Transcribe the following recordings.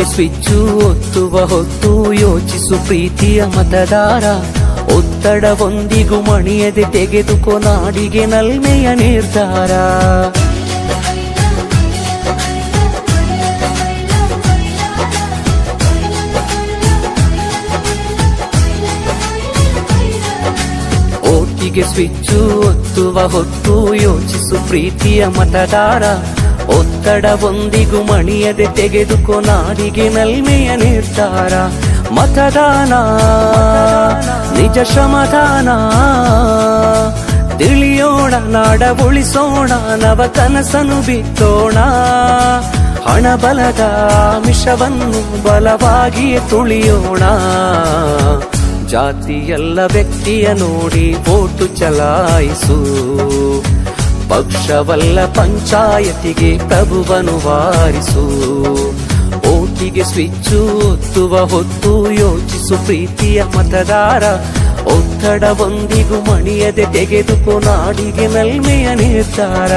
ಓಟಿಗೆ switch ಒತ್ತುವ ಹೊತ್ತು ಯೋಚಿಸು ಪ್ರೀತಿಯ ಮತದಾರ. ಒತ್ತಡವೊಂದಿಗೂ ಮಣಿಯದೆ ತೆಗೆದುಕೋ ನಾಡಿಗೆ ನಲ್ಮೆಯ ನಿರ್ಧಾರ. ಓಟಿಗೆ ಸ್ವಿಚ್ಚು ಒತ್ತುವ ಹೊತ್ತು ಯೋಚಿಸು ಪ್ರೀತಿಯ ಮತದಾರ. ಒತ್ತಡವೊಂದಿಗೂ ಮಣಿಯದೆ ತೆಗೆದುಕೋ ನಾಡಿಗೆ ನಲ್ಮೆಯ ನಿರ್ಧಾರ. ಮತದಾನ ನಿಜ ಶ್ರಮದಾನ, ತಿಳಿಯೋಣ ನಾಡ ಉಳಿಸೋಣ, ನವ ಕನಸನು ಬಿತ್ತೋಣ. ಹಣಬಲದ ಮಿಷವನ್ನು ಬಲವಾಗಿಯೇ ತುಳಿಯೋಣ. ಜಾತಿಯಲ್ಲ ವ್ಯಕ್ತಿಯ ನೋಡಿ ವೋಟು ಚಲಾಯಿಸು. ಪಕ್ಷವಲ್ಲ ಪಂಚಾಯತಿಗೆ ಪ್ರಭುವನು ವಾರಿಸು. ಓಟಿಗೆ ಸ್ವಿಚ್ಚು ಒತ್ತುವ ಹೊತ್ತು ಯೋಚಿಸು ಪ್ರೀತಿಯ ಮತದಾರ. ಒತ್ತಡವೊಂದಿಗೂ ಮಣಿಯದೆ ತೆಗೆದುಕೋ ನಾಡಿಗೆ ನಲ್ಮೆಯ ನಿರ್ಧಾರ.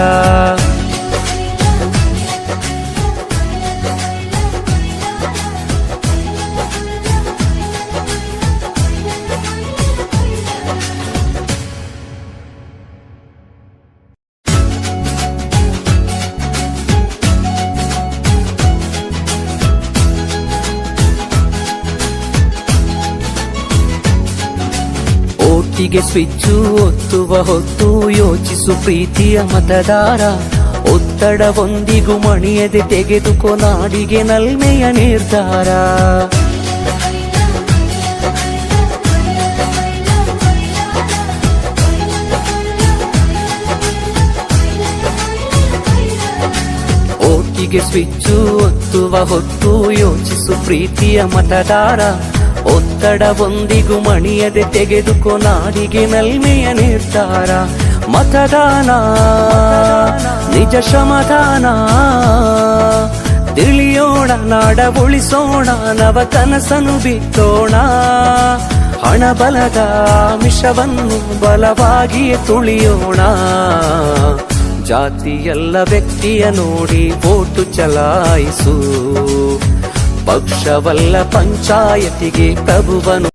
ಓಟಿಗೆ ಸ್ವಿಚ್ಚು ಒತ್ತುವ ಹೊತ್ತು ಯೋಚಿಸು ಪ್ರೀತಿಯ ಮತದಾರ. ಒತ್ತಡವೊಂದಿಗೂ ಮಣಿಯದೆ ತೆಗೆದುಕೋ ನಾಡಿಗೆ ನಲ್ಮೆಯ ನಿರ್ಧಾರ. ಓಟಿಗೆ ಸ್ವಿಚ್ಚು ಒತ್ತುವ ಹೊತ್ತು ಯೋಚಿಸು ಪ್ರೀತಿಯ ಮತದಾರ. ಒತ್ತಡವೊಂದಿಗೂ ಮಣಿಯದೆ ತೆಗೆದುಕೋ ನಾಡಿಗೆ ನಲ್ಮೆಯ ನಿರ್ಧಾರ. ಮತದಾನ ನಿಜ ಶ್ರಮದಾನ, ತಿಳಿಯೋಣ ನಾಡ ಉಳಿಸೋಣ, ನವ ಕನಸನು ಬಿತ್ತೋಣ. ಹಣಬಲದ ಮಿಷವನ್ನು ಬಲವಾಗಿಯೇ ತುಳಿಯೋಣ. ಜಾತಿಯಲ್ಲ ವ್ಯಕ್ತಿಯ ನೋಡಿ ವೋಟು ಚಲಾಯಿಸು. ಪಕ್ಷವಲ್ಲ ಪಂಚಾಯತಿಗೆ ಪ್ರಭುವನು